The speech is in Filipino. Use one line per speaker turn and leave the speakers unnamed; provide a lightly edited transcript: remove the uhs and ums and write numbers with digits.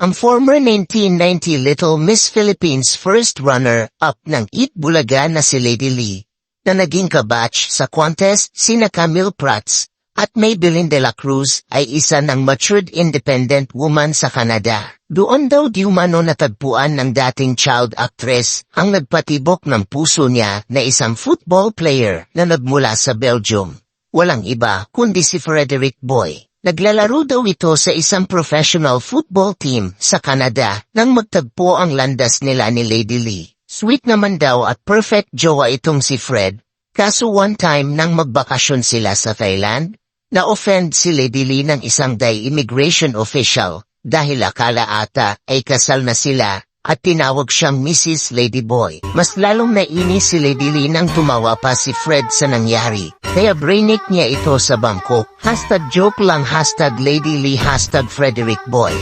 ang former 1990 Little Miss Philippines first runner-up ng Eat Bulaga na si Lady Lee, na naging kabatch sa contest sina Camille Prats at Maybelline de la Cruz ay isa ng matured independent woman sa Canada. Doon daw di umano natagpuan ng dating child actress ang nagpatibok ng puso niya na isang football player na nagmula sa Belgium. Walang iba kundi si Frederick Boy. Naglalaro daw ito sa isang professional football team sa Canada nang magtagpo ang landas nila ni Lady Lee. Sweet naman daw at perfect jowa itong si Fred, kaso one time nang magbakasyon sila sa Thailand, na-offend si Lady Lee ng isang Thai immigration official dahil akala ata ay kasal na sila at tinawag siyang Mrs. Ladyboy. Mas lalong nainis si Lady Lee nang tumawa pa si Fred sa nangyari. Kaya brainik niya ito sa bangko. #joke lang, #Lady Lee, #Frederick Boy.